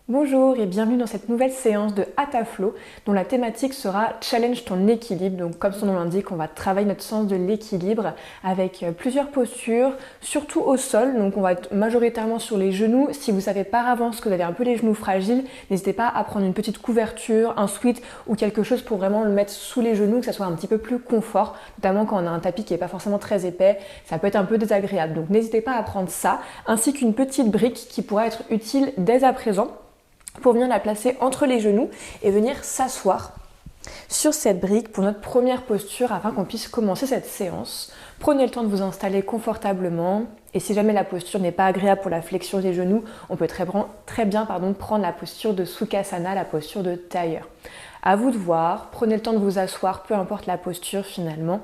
Bonjour et bienvenue dans cette nouvelle séance de Hataflow dont la thématique sera Challenge ton équilibre. Donc comme son nom l'indique, on va travailler notre sens de l'équilibre avec plusieurs postures, surtout au sol. Donc on va être majoritairement sur les genoux. Si vous savez par avance que vous avez un peu les genoux fragiles, n'hésitez pas à prendre une petite couverture, un sweat ou quelque chose pour vraiment le mettre sous les genoux, que ça soit un petit peu plus confort, notamment quand on a un tapis qui n'est pas forcément très épais, ça peut être un peu désagréable. Donc n'hésitez pas à prendre ça, ainsi qu'une petite brique qui pourra être utile dès à présent, pour venir la placer entre les genoux et venir s'asseoir sur cette brique pour notre première posture afin qu'on puisse commencer cette séance. Prenez le temps de vous installer confortablement et si jamais la posture n'est pas agréable pour la flexion des genoux, on peut très bien prendre la posture de Sukhasana, la posture de tailleur. À vous de voir, prenez le temps de vous asseoir, peu importe la posture finalement.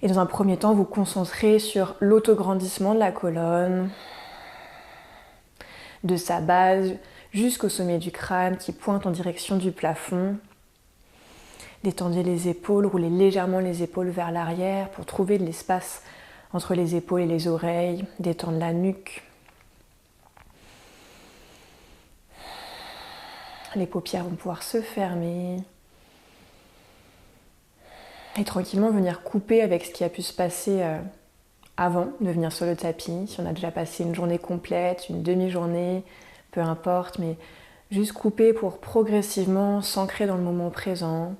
Et dans un premier temps, vous concentrez sur l'autograndissement de la colonne, de sa base jusqu'au sommet du crâne qui pointe en direction du plafond. Détendez les épaules, roulez légèrement les épaules vers l'arrière pour trouver de l'espace entre les épaules et les oreilles. Détendre la nuque. Les paupières vont pouvoir se fermer. Et tranquillement venir couper avec ce qui a pu se passer avant de venir sur le tapis. Si on a déjà passé une journée complète, une demi-journée, peu importe, mais juste couper pour progressivement s'ancrer dans le moment présent,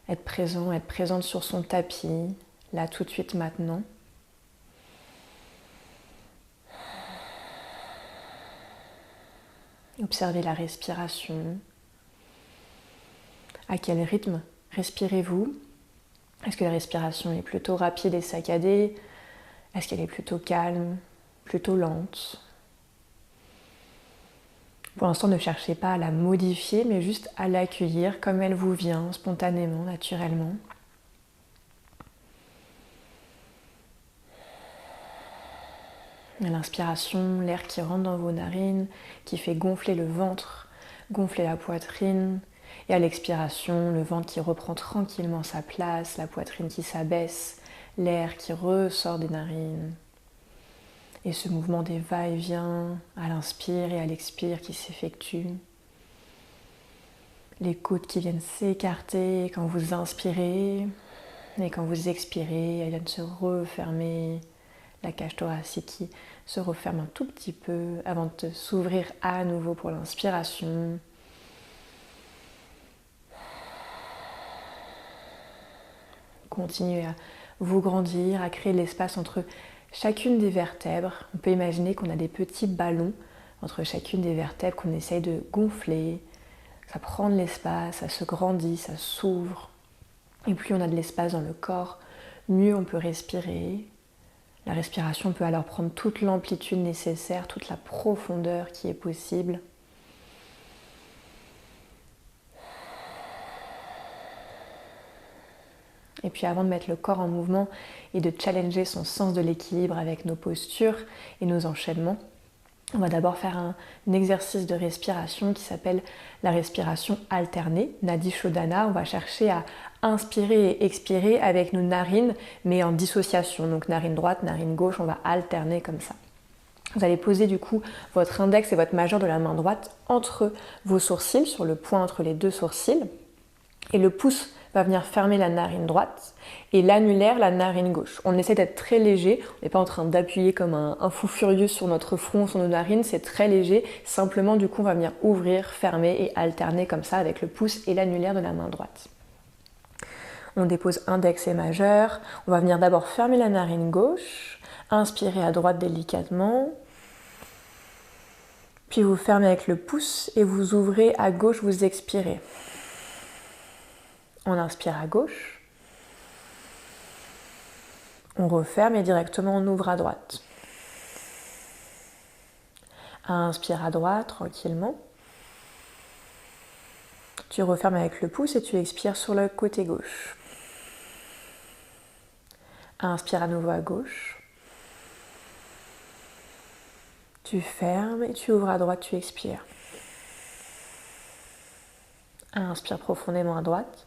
être présente sur son tapis, là tout de suite maintenant. Observez la respiration. À quel rythme respirez-vous? Est-ce que la respiration est plutôt rapide et saccadée? Est-ce qu'elle est plutôt calme, plutôt lente? Pour l'instant, ne cherchez pas à la modifier, mais juste à l'accueillir comme elle vous vient, spontanément, naturellement. À l'inspiration, l'air qui rentre dans vos narines, qui fait gonfler le ventre, gonfler la poitrine. Et à l'expiration, le ventre qui reprend tranquillement sa place, la poitrine qui s'abaisse, l'air qui ressort des narines. Et ce mouvement des va-et-vient à l'inspire et à l'expire qui s'effectue. Les côtes qui viennent s'écarter quand vous inspirez et quand vous expirez, elles viennent se refermer. La cage thoracique qui se referme un tout petit peu avant de s'ouvrir à nouveau pour l'inspiration. Continuez à vous grandir, à créer de l'espace entre chacune des vertèbres. On peut imaginer qu'on a des petits ballons entre chacune des vertèbres qu'on essaye de gonfler. Ça prend de l'espace, ça se grandit, ça s'ouvre. Et plus on a de l'espace dans le corps, mieux on peut respirer. La respiration peut alors prendre toute l'amplitude nécessaire, toute la profondeur qui est possible. Et puis avant de mettre le corps en mouvement et de challenger son sens de l'équilibre avec nos postures et nos enchaînements, on va d'abord faire un exercice de respiration qui s'appelle la respiration alternée, Nadi Shodhana. On va chercher à inspirer et expirer avec nos narines, mais en dissociation. Donc narine droite, narine gauche, on va alterner comme ça. Vous allez poser du coup votre index et votre majeur de la main droite entre vos sourcils, sur le point entre les deux sourcils. Et le pouce va venir fermer la narine droite et l'annulaire la narine gauche. On essaie d'être très léger, on n'est pas en train d'appuyer comme un fou furieux sur notre front, sur nos narines, c'est très léger. Simplement du coup on va venir ouvrir, fermer et alterner comme ça avec le pouce et l'annulaire de la main droite. On dépose index et majeur, on va venir d'abord fermer la narine gauche, inspirer à droite délicatement, puis vous fermez avec le pouce et vous ouvrez à gauche, vous expirez. On inspire à gauche, on referme et directement on ouvre à droite. Inspire à droite tranquillement. Tu refermes avec le pouce et tu expires sur le côté gauche. Inspire à nouveau à gauche. Tu fermes et tu ouvres à droite, tu expires. Inspire profondément à droite.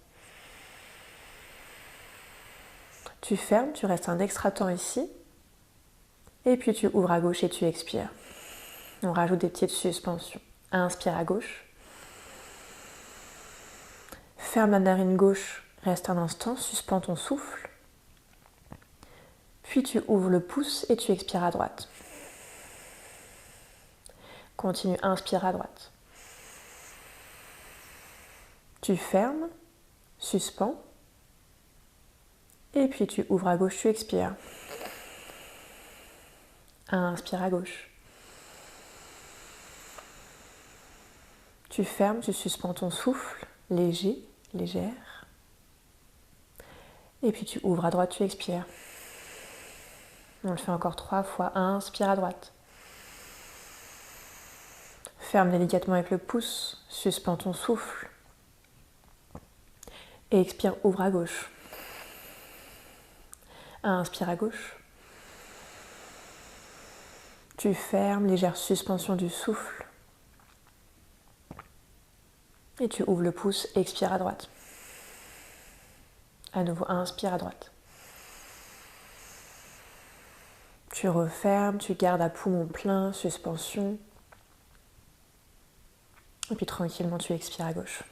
Tu fermes, tu restes un extra temps ici. Et puis tu ouvres à gauche et tu expires. On rajoute des petites suspensions. Inspire à gauche. Ferme la narine gauche, reste un instant, suspends ton souffle. Puis tu ouvres le pouce et tu expires à droite. Continue, inspire à droite. Tu fermes, suspends. Et puis tu ouvres à gauche, tu expires. Inspire à gauche. Tu fermes, tu suspends ton souffle, léger, légère. Et puis tu ouvres à droite, tu expires. On le fait encore 3 fois. Inspire à droite. Ferme délicatement avec le pouce, suspends ton souffle. Et expire, ouvre à gauche. Inspire à gauche. Tu fermes, légère suspension du souffle. Et tu ouvres le pouce, expire à droite. À nouveau, inspire à droite. Tu refermes, tu gardes à poumon plein, suspension. Et puis tranquillement, tu expires à gauche.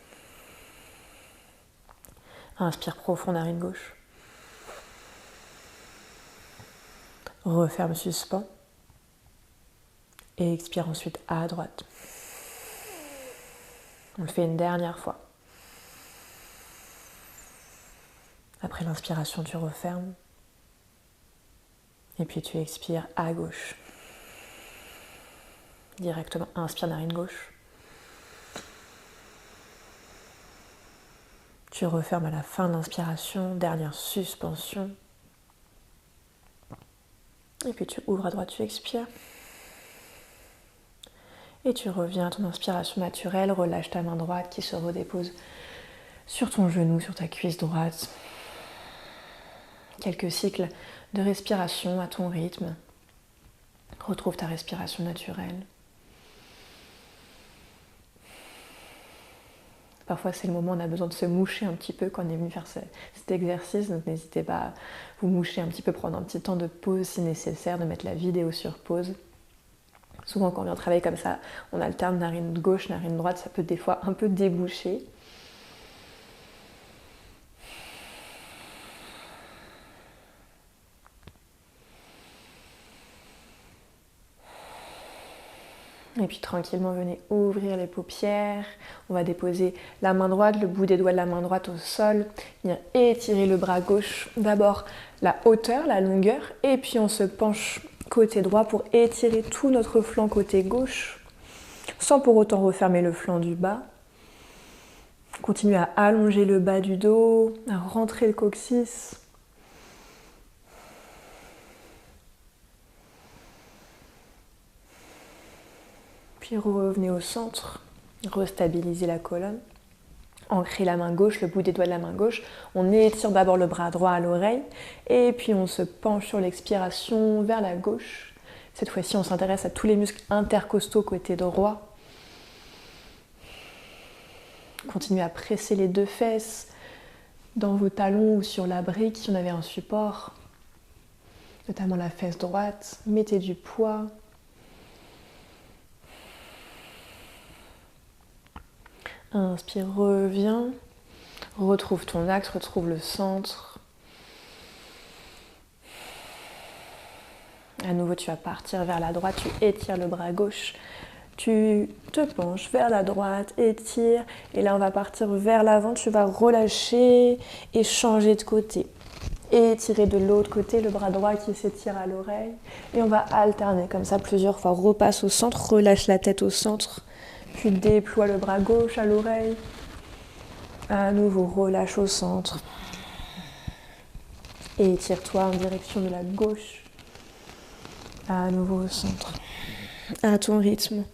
Inspire profond, narine gauche. Referme, suspends. Et expire ensuite à droite. On le fait une dernière fois. Après l'inspiration, tu refermes. Et puis tu expires à gauche. Directement, inspire narine gauche. Tu refermes à la fin de l'inspiration, dernière suspension. Et puis tu ouvres à droite, tu expires. Et tu reviens à ton inspiration naturelle, relâche ta main droite qui se redépose sur ton genou, sur ta cuisse droite. Quelques cycles de respiration à ton rythme. Retrouve ta respiration naturelle. Parfois, c'est le moment où on a besoin de se moucher un petit peu quand on est venu faire cet exercice. Donc, n'hésitez pas à vous moucher un petit peu, prendre un petit temps de pause si nécessaire, de mettre la vidéo sur pause. Souvent, quand on vient travailler comme ça, on alterne narine gauche, narine droite. Ça peut des fois un peu déboucher. Et puis tranquillement, venez ouvrir les paupières. On va déposer la main droite, le bout des doigts de la main droite au sol. Venir étirer le bras gauche. D'abord la hauteur, la longueur. Et puis on se penche côté droit pour étirer tout notre flanc côté gauche. Sans pour autant refermer le flanc du bas. Continue à allonger le bas du dos, à rentrer le coccyx. Puis revenez au centre, restabilisez la colonne. Ancrez la main gauche, le bout des doigts de la main gauche. On étire d'abord le bras droit à l'oreille. Et puis on se penche sur l'expiration vers la gauche. Cette fois-ci, on s'intéresse à tous les muscles intercostaux côté droit. Continuez à presser les deux fesses dans vos talons ou sur la brique si on avait un support. Notamment la fesse droite. Mettez du poids. Inspire, reviens, retrouve ton axe, retrouve le centre. À nouveau, tu vas partir vers la droite, tu étires le bras gauche, tu te penches vers la droite, étire, et là on va partir vers l'avant, tu vas relâcher et changer de côté. Étirer de l'autre côté, le bras droit qui s'étire à l'oreille, et on va alterner comme ça plusieurs fois. Repasse au centre, relâche la tête au centre. Puis déploie le bras gauche à l'oreille. À nouveau, relâche au centre. Et étire-toi en direction de la gauche. À nouveau au centre. À ton rythme.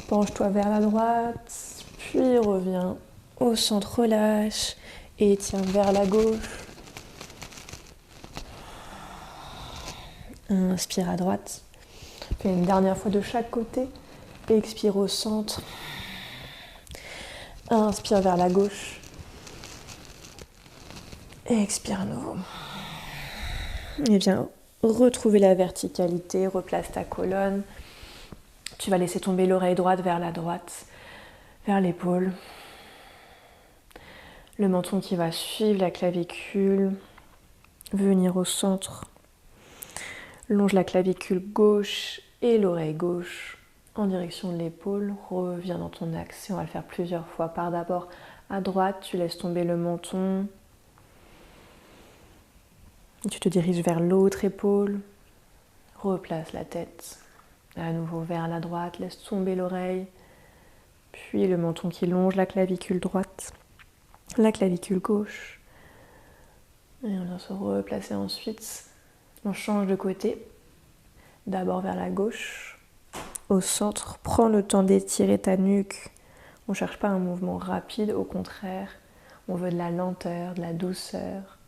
Penche-toi vers la droite. Puis reviens au centre, relâche. Et tiens vers la gauche. Inspire à droite. Fais une dernière fois de chaque côté. Expire au centre. Inspire vers la gauche. Expire à nouveau. Et bien, retrouver la verticalité, replace ta colonne. Tu vas laisser tomber l'oreille droite, vers l'épaule. Le menton qui va suivre la clavicule, venir au centre. Longe la clavicule gauche et l'oreille gauche en direction de l'épaule. Reviens dans ton axe et on va le faire plusieurs fois. Pars d'abord à droite, tu laisses tomber le menton. Et tu te diriges vers l'autre épaule. Replace la tête. À nouveau vers la droite, laisse tomber l'oreille. Puis le menton qui longe la clavicule droite, la clavicule gauche. Et on vient se replacer ensuite. On change de côté. D'abord vers la gauche. Au centre, prends le temps d'étirer ta nuque. On ne cherche pas un mouvement rapide, au contraire. On veut de la lenteur, de la douceur.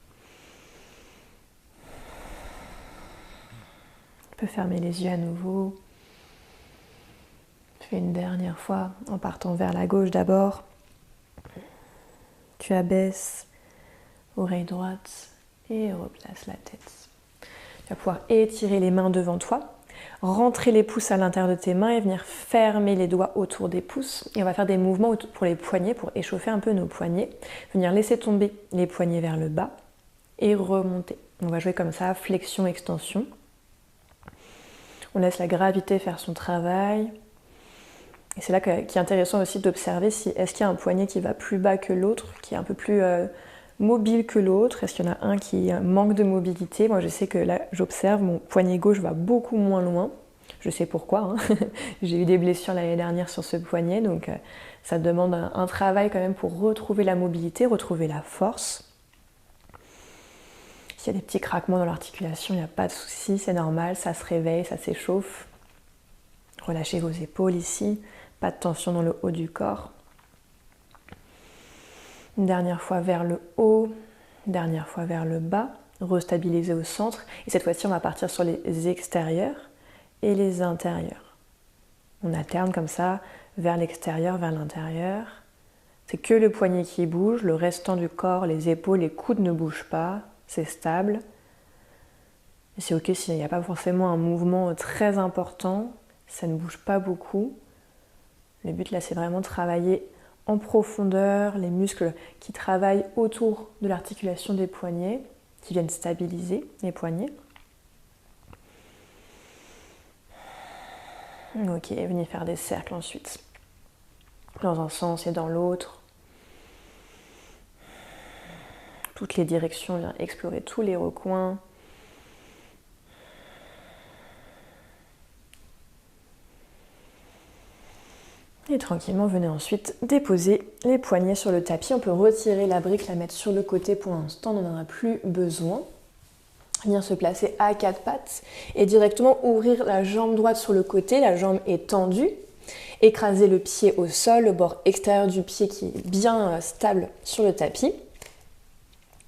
Tu peux fermer les yeux à nouveau. Fais une dernière fois en partant vers la gauche d'abord. Tu abaisses, oreille droite et replace la tête. Tu vas pouvoir étirer les mains devant toi, rentrer les pouces à l'intérieur de tes mains et venir fermer les doigts autour des pouces. Et on va faire des mouvements pour les poignets, pour échauffer un peu nos poignets. Venir laisser tomber les poignets vers le bas et remonter. On va jouer comme ça, flexion, extension. On laisse la gravité faire son travail. Et c'est là qu'il est intéressant aussi d'observer si est-ce qu'il y a un poignet qui va plus bas que l'autre, qui est un peu plus mobile que l'autre. Est-ce qu'il y en a un qui manque de mobilité? Moi je sais que là j'observe, mon poignet gauche va beaucoup moins loin. Je sais pourquoi, hein. J'ai eu des blessures l'année dernière sur ce poignet, donc ça demande un travail quand même pour retrouver la mobilité, retrouver la force. S'il y a des petits craquements dans l'articulation, il n'y a pas de souci, c'est normal, ça se réveille, ça s'échauffe. Relâchez vos épaules ici. Pas de tension dans le haut du corps. Une dernière fois vers le haut, une dernière fois vers le bas, restabiliser au centre. Et cette fois-ci, on va partir sur les extérieurs et les intérieurs. On alterne comme ça, vers l'extérieur, vers l'intérieur. C'est que le poignet qui bouge, le restant du corps, les épaules, les coudes ne bougent pas, c'est stable. Et c'est ok s'il n'y a pas forcément un mouvement très important, ça ne bouge pas beaucoup. Le but là, c'est vraiment de travailler en profondeur les muscles qui travaillent autour de l'articulation des poignets, qui viennent stabiliser les poignets. Ok, venez faire des cercles ensuite, dans un sens et dans l'autre. Toutes les directions, viens explorer tous les recoins. Et tranquillement, venez ensuite déposer les poignets sur le tapis. On peut retirer la brique, la mettre sur le côté pour l'instant, on n'en aura plus besoin. Venir se placer à quatre pattes et directement ouvrir la jambe droite sur le côté, la jambe est tendue. Écraser le pied au sol, le bord extérieur du pied qui est bien stable sur le tapis.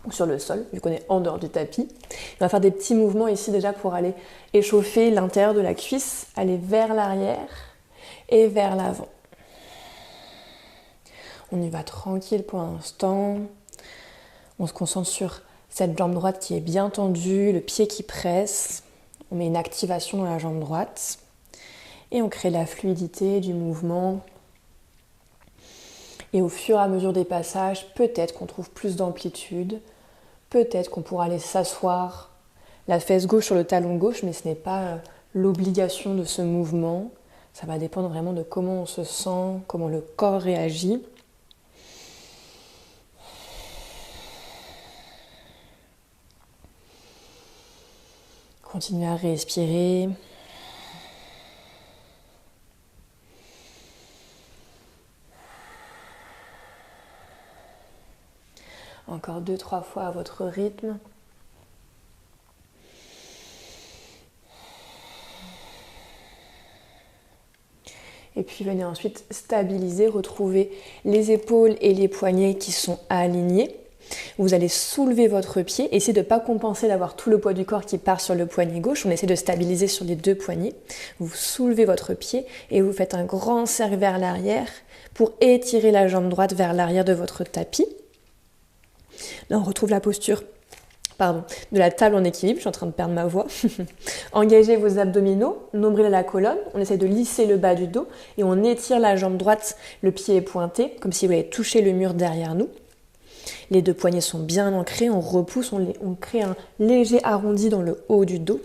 Ou sur le sol, vu qu'on est en dehors du tapis. On va faire des petits mouvements ici déjà pour aller échauffer l'intérieur de la cuisse, aller vers l'arrière et vers l'avant. On y va tranquille pour l'instant. On se concentre sur cette jambe droite qui est bien tendue, le pied qui presse. On met une activation dans la jambe droite. Et on crée la fluidité du mouvement. Et au fur et à mesure des passages, peut-être qu'on trouve plus d'amplitude. Peut-être qu'on pourra aller s'asseoir la fesse gauche sur le talon gauche, mais ce n'est pas l'obligation de ce mouvement. Ça va dépendre vraiment de comment on se sent, comment le corps réagit. Continuez à respirer. Encore 2-3 fois à votre rythme. Et puis venez ensuite stabiliser, retrouver les épaules et les poignets qui sont alignés. Vous allez soulever votre pied, essayez de ne pas compenser d'avoir tout le poids du corps qui part sur le poignet gauche. On essaie de stabiliser sur les deux poignets. Vous soulevez votre pied et vous faites un grand cercle vers l'arrière pour étirer la jambe droite vers l'arrière de votre tapis. Là, on retrouve la posture de la table en équilibre, je suis en train de perdre ma voix. Engagez vos abdominaux, nombril à la colonne, on essaie de lisser le bas du dos et on étire la jambe droite, le pied est pointé, comme si vous alliez toucher le mur derrière nous. Les deux poignets sont bien ancrés, on repousse, on crée un léger arrondi dans le haut du dos.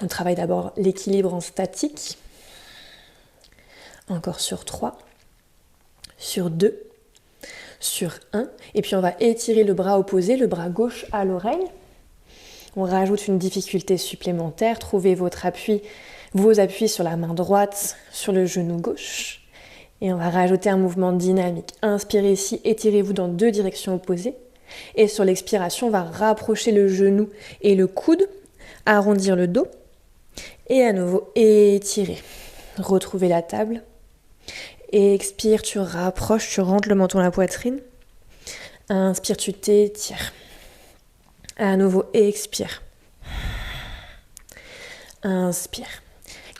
On travaille d'abord l'équilibre en statique. Encore sur 3, sur 2, sur 1. Et puis on va étirer le bras opposé, le bras gauche à l'oreille. On rajoute une difficulté supplémentaire. Trouvez vos appuis sur la main droite, sur le genou gauche. Et on va rajouter un mouvement dynamique. Inspirez ici, étirez-vous dans 2 directions opposées. Et sur l'expiration, on va rapprocher le genou et le coude, arrondir le dos. Et à nouveau, étirer. Retrouvez la table. Expire, tu rapproches, tu rentres le menton à la poitrine. Inspire, tu t'étires. À nouveau, expire. Inspire.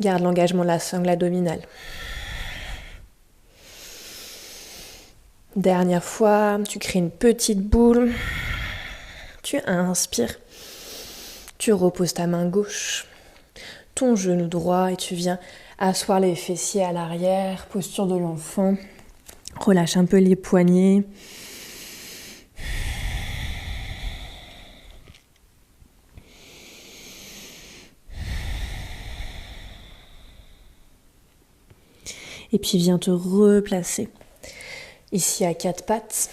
Garde l'engagement de la sangle abdominale. Dernière fois, tu crées une petite boule. Tu inspires. Tu reposes ta main gauche, ton genou droit et tu viens asseoir les fessiers à l'arrière, posture de l'enfant. Relâche un peu les poignets. Et puis viens te replacer ici à 4 pattes.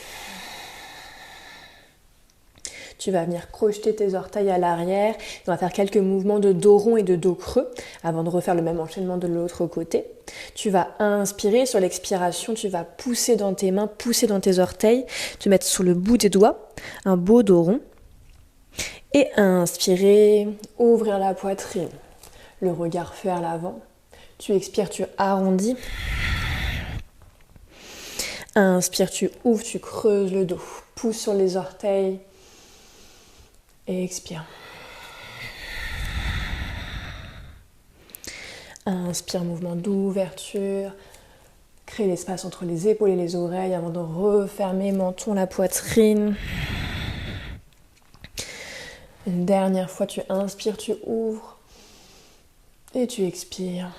Tu vas venir crocheter tes orteils à l'arrière. On va faire quelques mouvements de dos rond et de dos creux avant de refaire le même enchaînement de l'autre côté. Tu vas inspirer. Sur l'expiration, tu vas pousser dans tes mains, pousser dans tes orteils. Te mettre sur le bout des doigts, un beau dos rond. Et inspirer, ouvrir la poitrine. Le regard vers l'avant. Tu expires, tu arrondis. Inspire, tu ouvres, tu creuses le dos. Pousse sur les orteils. Et expire. Inspire, mouvement d'ouverture. Crée l'espace entre les épaules et les oreilles avant de refermer menton, la poitrine. Une dernière fois, tu inspires, tu ouvres. Et tu expires.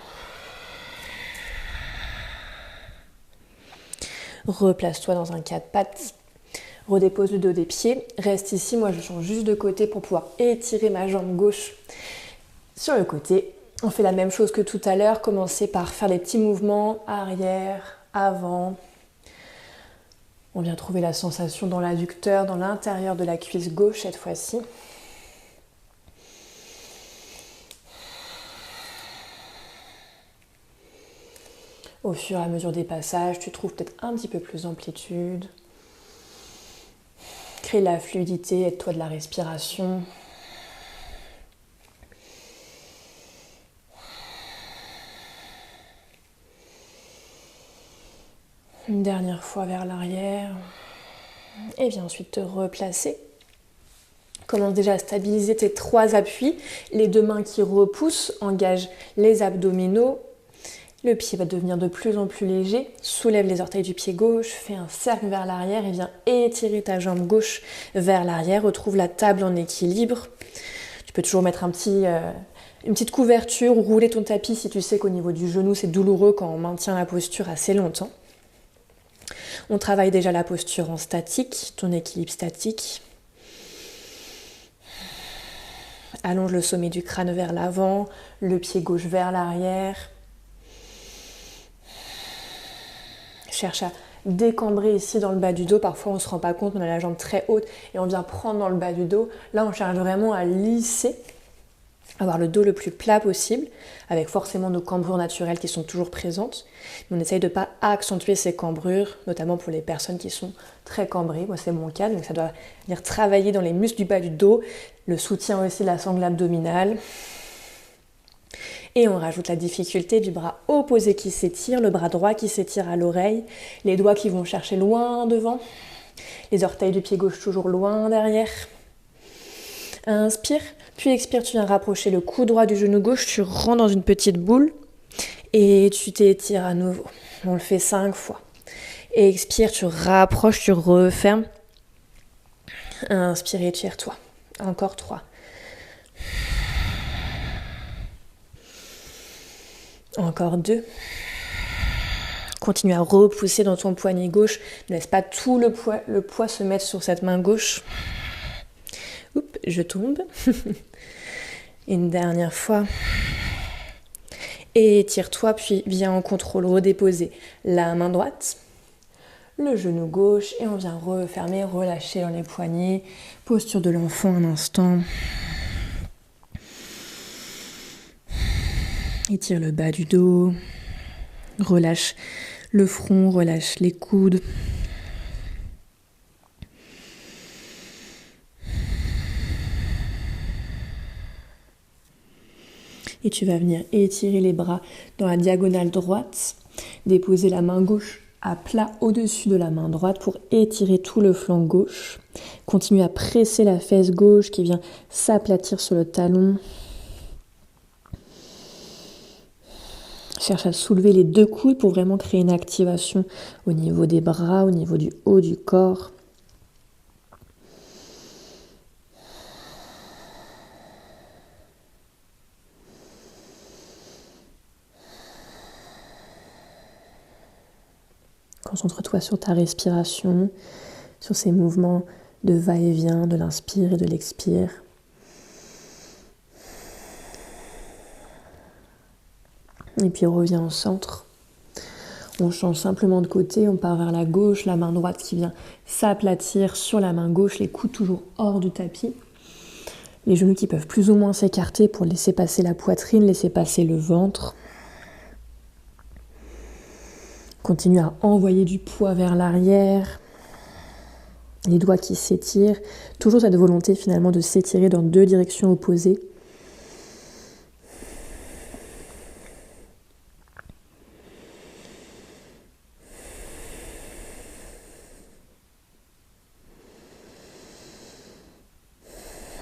Replace-toi dans un 4 pattes. Redépose le dos des pieds. Reste ici, moi je change juste de côté pour pouvoir étirer ma jambe gauche sur le côté. On fait la même chose que tout à l'heure. Commencez par faire des petits mouvements arrière, avant. On vient trouver la sensation dans l'adducteur, dans l'intérieur de la cuisse gauche cette fois-ci. Au fur et à mesure des passages, tu trouves peut-être un petit peu plus d'amplitude. Crée la fluidité, aide-toi de la respiration. Une dernière fois vers l'arrière. Et viens ensuite te replacer. Commence déjà à stabiliser tes 3 appuis. Les 2 mains qui repoussent, engage les abdominaux. Le pied va devenir de plus en plus léger. Soulève les orteils du pied gauche, fais un cercle vers l'arrière et viens étirer ta jambe gauche vers l'arrière. Retrouve la table en équilibre. Tu peux toujours mettre une petite couverture ou rouler ton tapis si tu sais qu'au niveau du genou c'est douloureux quand on maintient la posture assez longtemps. On travaille déjà la posture en statique, ton équilibre statique. Allonge le sommet du crâne vers l'avant, le pied gauche vers l'arrière. Cherche à décambrer ici dans le bas du dos. Parfois on ne se rend pas compte, on a la jambe très haute et on vient prendre dans le bas du dos. Là on cherche vraiment à lisser, avoir le dos le plus plat possible, avec forcément nos cambrures naturelles qui sont toujours présentes. Mais on essaye de ne pas accentuer ces cambrures, notamment pour les personnes qui sont très cambrées. Moi c'est mon cas, donc ça doit venir travailler dans les muscles du bas du dos, le soutien aussi de la sangle abdominale. Et on rajoute la difficulté du bras opposé qui s'étire, le bras droit qui s'étire à l'oreille, les doigts qui vont chercher loin devant, les orteils du pied gauche toujours loin derrière. Inspire, puis expire, tu viens rapprocher le cou droit du genou gauche, tu rentres dans une petite boule et tu t'étires à nouveau. On le fait 5 fois. Et expire, tu rapproches, tu refermes. Inspire, étire-toi. Encore 3. Encore 2. Continue à repousser dans ton poignet gauche. Ne laisse pas tout le poids se mettre sur cette main gauche. Oups, je tombe. Une dernière fois. Et étire-toi, puis viens en contrôle. Redéposer la main droite, le genou gauche, et on vient refermer, relâcher dans les poignets. Posture de l'enfant un instant. Étire le bas du dos. Relâche le front, relâche les coudes. Et tu vas venir étirer les bras dans la diagonale droite. Déposer la main gauche à plat au-dessus de la main droite pour étirer tout le flanc gauche. Continue à presser la fesse gauche qui vient s'aplatir sur le talon. Cherche à soulever les 2 coudes pour vraiment créer une activation au niveau des bras, au niveau du haut du corps. Concentre-toi sur ta respiration, sur ces mouvements de va-et-vient, de l'inspire et de l'expire. Et puis reviens au centre. On change simplement de côté, on part vers la gauche, la main droite qui vient s'aplatir sur la main gauche, les coudes toujours hors du tapis. Les genoux qui peuvent plus ou moins s'écarter pour laisser passer la poitrine, laisser passer le ventre. Continue à envoyer du poids vers l'arrière. Les doigts qui s'étirent. Toujours cette volonté finalement de s'étirer dans 2 directions opposées.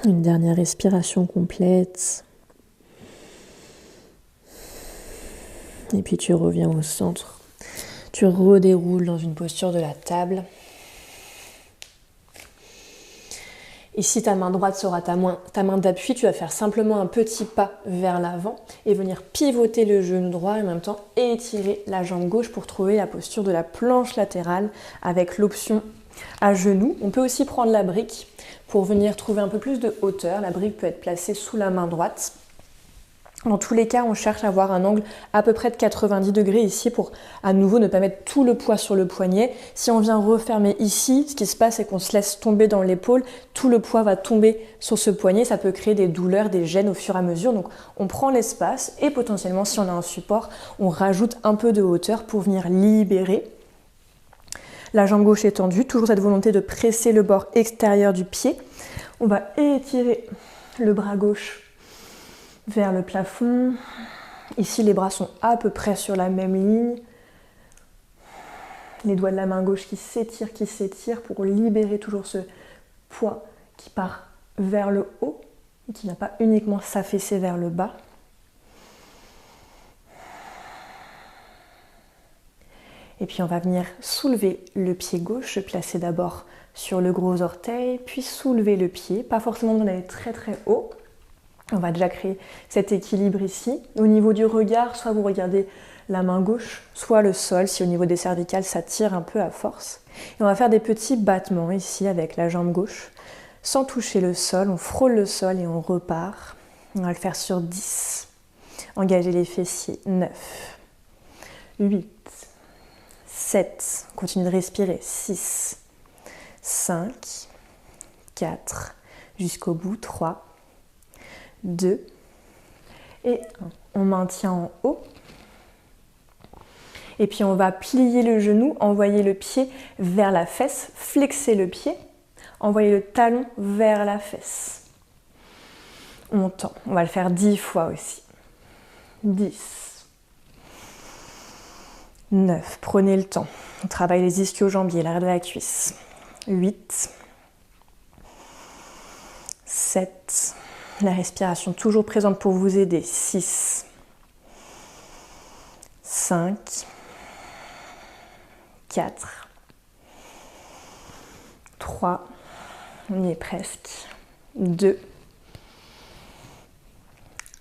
Une dernière respiration complète. Et puis tu reviens au centre. Tu redéroules dans une posture de la table. Et si ta main droite sera ta main d'appui, tu vas faire simplement un petit pas vers l'avant et venir pivoter le genou droit et en même temps étirer la jambe gauche pour trouver la posture de la planche latérale avec l'option à genoux. On peut aussi prendre la brique pour venir trouver un peu plus de hauteur. La brique peut être placée sous la main droite. Dans tous les cas, on cherche à avoir un angle à peu près de 90 degrés ici pour à nouveau ne pas mettre tout le poids sur le poignet. Si on vient refermer ici, ce qui se passe c'est qu'on se laisse tomber dans l'épaule, tout le poids va tomber sur ce poignet, ça peut créer des douleurs, des gênes au fur et à mesure. Donc on prend l'espace et potentiellement si on a un support, on rajoute un peu de hauteur pour venir libérer. La jambe gauche est tendue, toujours cette volonté de presser le bord extérieur du pied. On va étirer le bras gauche vers le plafond. Ici, les bras sont à peu près sur la même ligne. Les doigts de la main gauche qui s'étirent pour libérer toujours ce poids qui part vers le haut et qui n'a pas uniquement s'affaisser vers le bas. Et puis on va venir soulever le pied gauche, le placer d'abord sur le gros orteil, puis soulever le pied, pas forcément d'aller très très haut. On va déjà créer cet équilibre ici. Au niveau du regard, soit vous regardez la main gauche, soit le sol, si au niveau des cervicales ça tire un peu à force. Et on va faire des petits battements ici avec la jambe gauche, sans toucher le sol. On frôle le sol et on repart. On va le faire sur 10. Engagez les fessiers. 9, 8, 7, continue de respirer, 6, 5, 4, jusqu'au bout, 3, 2 et 1. On maintient en haut. Et puis on va plier le genou, envoyer le pied vers la fesse, flexer le pied, envoyer le talon vers la fesse. On tend, on va le faire 10 fois aussi. 10, 9, prenez le temps. On travaille les ischio-jambiers, l'arrière de la cuisse. 8, 7, la respiration toujours présente pour vous aider. 6, 5, 4, 3, on y est presque, 2,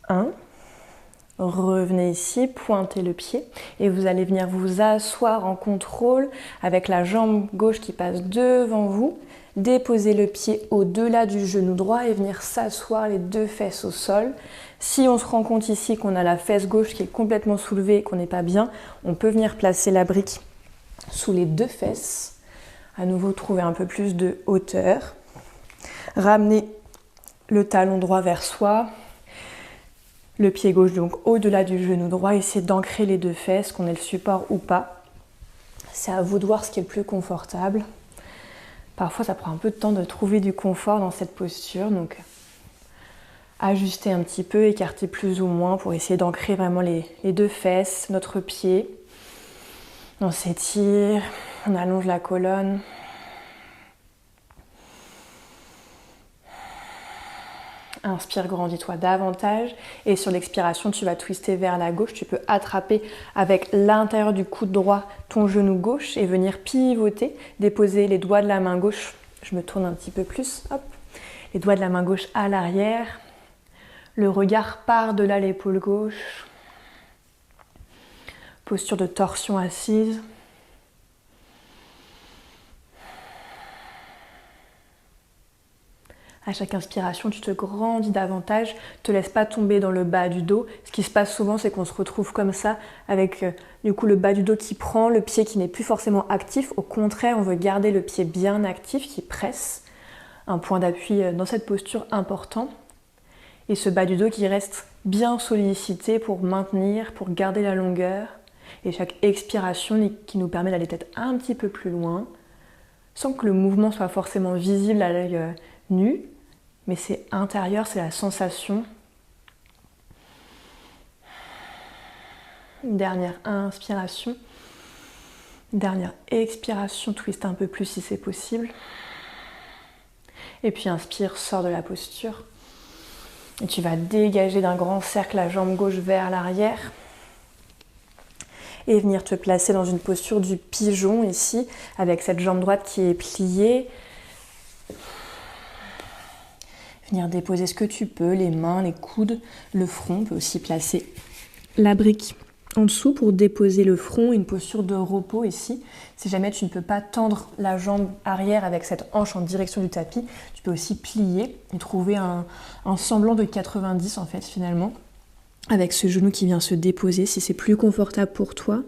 1. Revenez ici, pointez le pied et vous allez venir vous asseoir en contrôle avec la jambe gauche qui passe devant vous. Déposez le pied au-delà du genou droit et venir s'asseoir les deux fesses au sol. Si on se rend compte ici qu'on a la fesse gauche qui est complètement soulevée et qu'on n'est pas bien, on peut venir placer la brique sous les deux fesses. À nouveau, trouver un peu plus de hauteur. Ramenez le talon droit vers soi. Le pied gauche donc au-delà du genou droit. Essayez d'ancrer les deux fesses, qu'on ait le support ou pas. C'est à vous de voir ce qui est le plus confortable. Parfois, ça prend un peu de temps de trouver du confort dans cette posture. Donc, ajuster un petit peu, écarter plus ou moins pour essayer d'ancrer vraiment les deux fesses, notre pied. On s'étire, on allonge la colonne. Inspire, grandis-toi davantage. Et sur l'expiration, tu vas twister vers la gauche. Tu peux attraper avec l'intérieur du coude droit ton genou gauche et venir pivoter. Déposer les doigts de la main gauche. Je me tourne un petit peu plus. Hop. Les doigts de la main gauche à l'arrière. Le regard par-delà l'épaule gauche. Posture de torsion assise. À chaque inspiration, tu te grandis davantage, te laisse pas tomber dans le bas du dos. Ce qui se passe souvent, c'est qu'on se retrouve comme ça, avec du coup le bas du dos qui prend, le pied qui n'est plus forcément actif. Au contraire, on veut garder le pied bien actif, qui presse. Un point d'appui dans cette posture important. Et ce bas du dos qui reste bien sollicité pour maintenir, pour garder la longueur. Et chaque expiration qui nous permet d'aller peut-être un petit peu plus loin, sans que le mouvement soit forcément visible à l'œil nu. Mais c'est intérieur, c'est la sensation. Dernière inspiration. Dernière expiration, twist un peu plus si c'est possible. Et puis inspire, sors de la posture. Et tu vas dégager d'un grand cercle la jambe gauche vers l'arrière. Et venir te placer dans une posture du pigeon ici, avec cette jambe droite qui est pliée. Venir déposer ce que tu peux, les mains, les coudes, le front. On peut aussi placer la brique en dessous pour déposer le front, une posture de repos ici. Si jamais tu ne peux pas tendre la jambe arrière avec cette hanche en direction du tapis, tu peux aussi plier et trouver un semblant de 90 en fait finalement, avec ce genou qui vient se déposer si c'est plus confortable pour toi.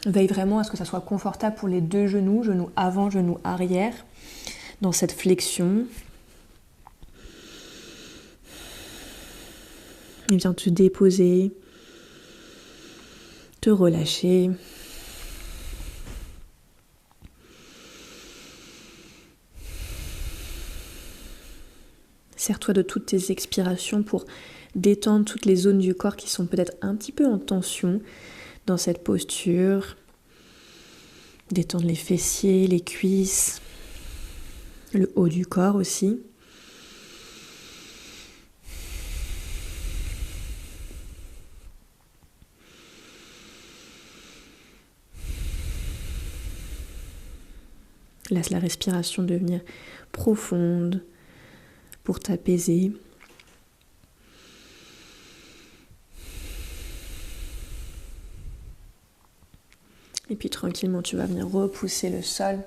Veille vraiment à ce que ça soit confortable pour les deux genoux, genou avant, genou arrière. Dans cette flexion. Et viens te déposer, te relâcher. Sers-toi de toutes tes expirations pour détendre toutes les zones du corps qui sont peut-être un petit peu en tension dans cette posture. Détendre les fessiers, les cuisses. Le haut du corps aussi. Laisse la respiration devenir profonde pour t'apaiser. Et puis tranquillement, tu vas venir repousser le sol.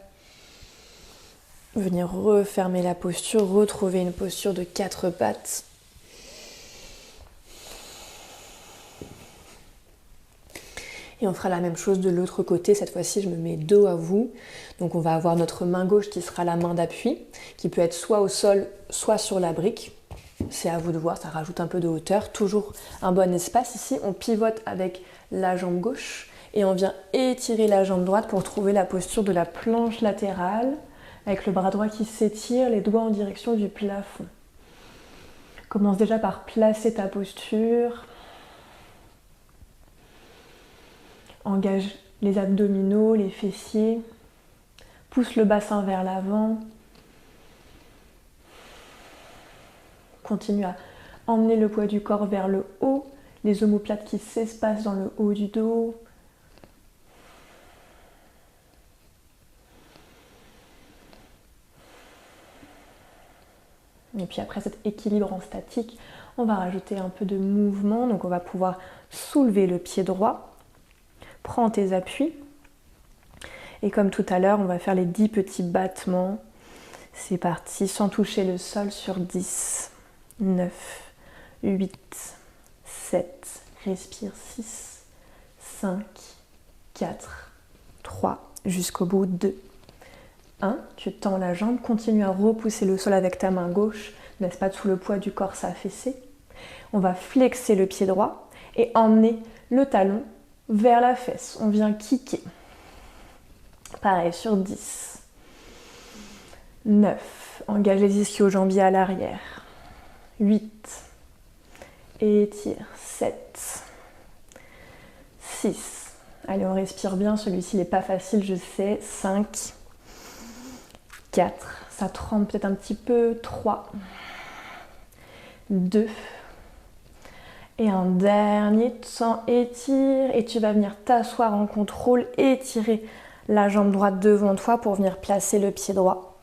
Venir refermer la posture, retrouver une posture de 4 pattes. Et on fera la même chose de l'autre côté. Cette fois-ci, je me mets dos à vous. Donc on va avoir notre main gauche qui sera la main d'appui, qui peut être soit au sol, soit sur la brique. C'est à vous de voir, ça rajoute un peu de hauteur. Toujours un bon espace ici. On pivote avec la jambe gauche et on vient étirer la jambe droite pour trouver la posture de la planche latérale. Avec le bras droit qui s'étire, les doigts en direction du plafond. Commence déjà par placer ta posture. Engage les abdominaux, les fessiers. Pousse le bassin vers l'avant. Continue à emmener le poids du corps vers le haut. Les omoplates qui s'espacent dans le haut du dos. Et puis après cet équilibre en statique, on va rajouter un peu de mouvement. Donc on va pouvoir soulever le pied droit. Prends tes appuis. Et comme tout à l'heure, on va faire les 10 petits battements. C'est parti, sans toucher le sol sur 10, 9, 8, 7, respire 6, 5, 4, 3, jusqu'au bout 2, 1. Tu tends la jambe, continue à repousser le sol avec ta main gauche, ne laisse pas sous le poids du corps s'affaisser. On va flexer le pied droit et emmener le talon vers la fesse. On vient kicker. Pareil sur 10. 9. Engage les ischio-jambiers à l'arrière. 8. Étire. 7. 6. Allez, on respire bien. Celui-ci n'est pas facile, je sais. 5. 4. Ça tremble peut-être un petit peu. 3. 2. Et un dernier temps, étire. Et tu vas venir t'asseoir en contrôle. Étirer la jambe droite devant toi pour venir placer le pied droit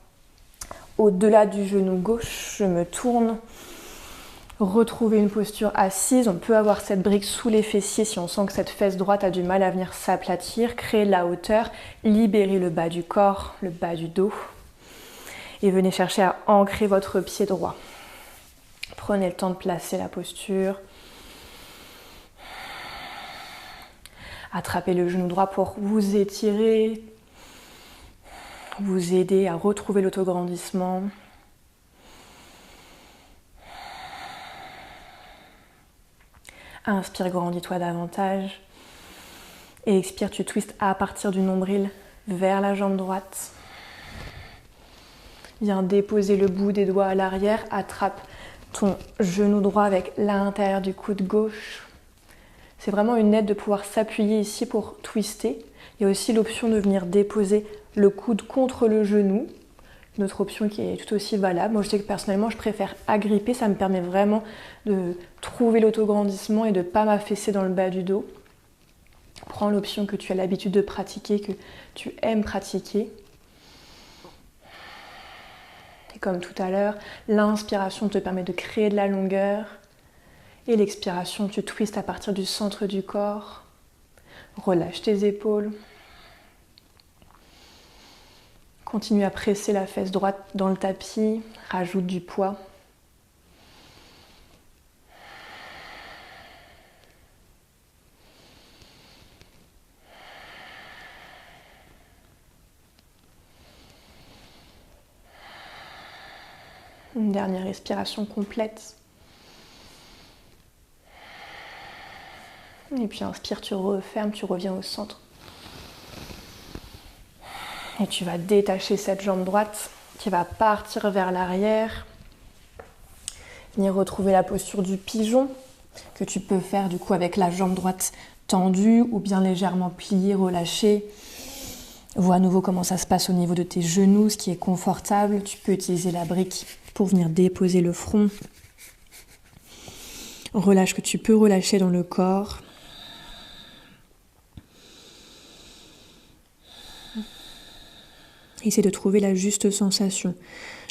au-delà du genou gauche. Je me tourne. Retrouver une posture assise. On peut avoir cette brique sous les fessiers si on sent que cette fesse droite a du mal à venir s'aplatir. Créer de la hauteur. Libérer le bas du corps, le bas du dos. Et venez chercher à ancrer votre pied droit. Prenez le temps de placer la posture. Attrapez le genou droit pour vous étirer, vous aider à retrouver l'autograndissement. Inspire, grandis-toi davantage. Et expire, tu twistes à partir du nombril vers la jambe droite. Viens déposer le bout des doigts à l'arrière. Attrape ton genou droit avec l'intérieur du coude gauche. C'est vraiment une aide de pouvoir s'appuyer ici pour twister. Il y a aussi l'option de venir déposer le coude contre le genou. Une autre option qui est tout aussi valable. Moi, je sais que personnellement, je préfère agripper. Ça me permet vraiment de trouver l'autograndissement et de ne pas m'affaisser dans le bas du dos. Prends l'option que tu as l'habitude de pratiquer, que tu aimes pratiquer. Et comme tout à l'heure, l'inspiration te permet de créer de la longueur. Et l'expiration, tu twistes à partir du centre du corps. Relâche tes épaules. Continue à presser la fesse droite dans le tapis. Rajoute du poids. Une dernière respiration complète. Et puis inspire, tu refermes, tu reviens au centre. Et tu vas détacher cette jambe droite qui va partir vers l'arrière. Venir retrouver la posture du pigeon que tu peux faire du coup avec la jambe droite tendue ou bien légèrement pliée, relâchée. Vois à nouveau comment ça se passe au niveau de tes genoux, ce qui est confortable. Tu peux utiliser la brique pour venir déposer le front. Relâche ce que tu peux relâcher dans le corps. Essaie de trouver la juste sensation.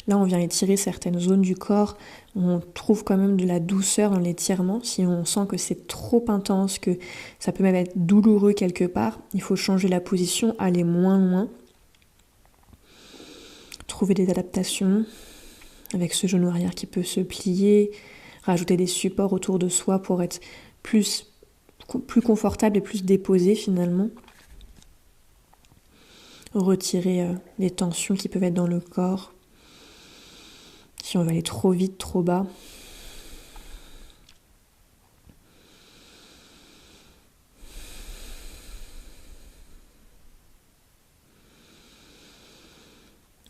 Là, on vient étirer certaines zones du corps. On trouve quand même de la douceur dans l'étirement. Si on sent que c'est trop intense, que ça peut même être douloureux quelque part, il faut changer la position, aller moins loin. Trouver des adaptations avec ce genou arrière qui peut se plier. Rajouter des supports autour de soi pour être plus confortable et plus déposé finalement. Retirer les tensions qui peuvent être dans le corps. Si on va aller trop vite, trop bas.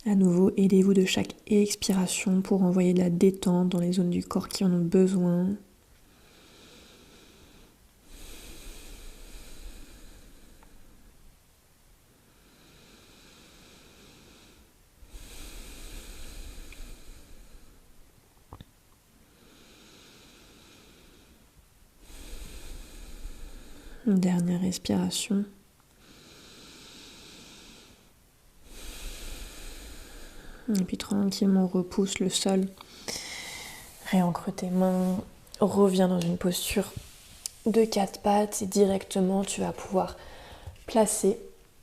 À nouveau, aidez-vous de chaque expiration pour envoyer de la détente dans les zones du corps qui en ont besoin. Une dernière respiration. Et puis tranquillement on repousse le sol réancre tes mains, reviens dans une posture de 4 pattes et directement tu vas pouvoir placer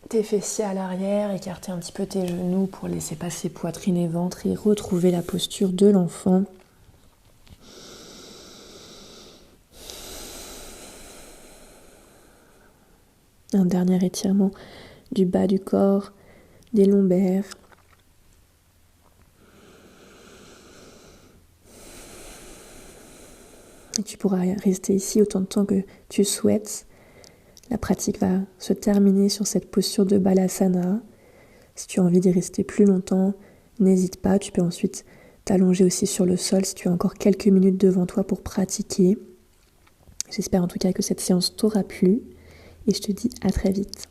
tes fessiers à l'arrière, écarter un petit peu tes genoux pour laisser passer poitrine et ventre et retrouver la posture de l'enfant. Un dernier étirement du bas du corps, des lombaires. Et tu pourras rester ici autant de temps que tu souhaites. La pratique va se terminer sur cette posture de Balasana. Si tu as envie d'y rester plus longtemps, n'hésite pas. Tu peux ensuite t'allonger aussi sur le sol si tu as encore quelques minutes devant toi pour pratiquer. J'espère en tout cas que cette séance t'aura plu et je te dis à très vite.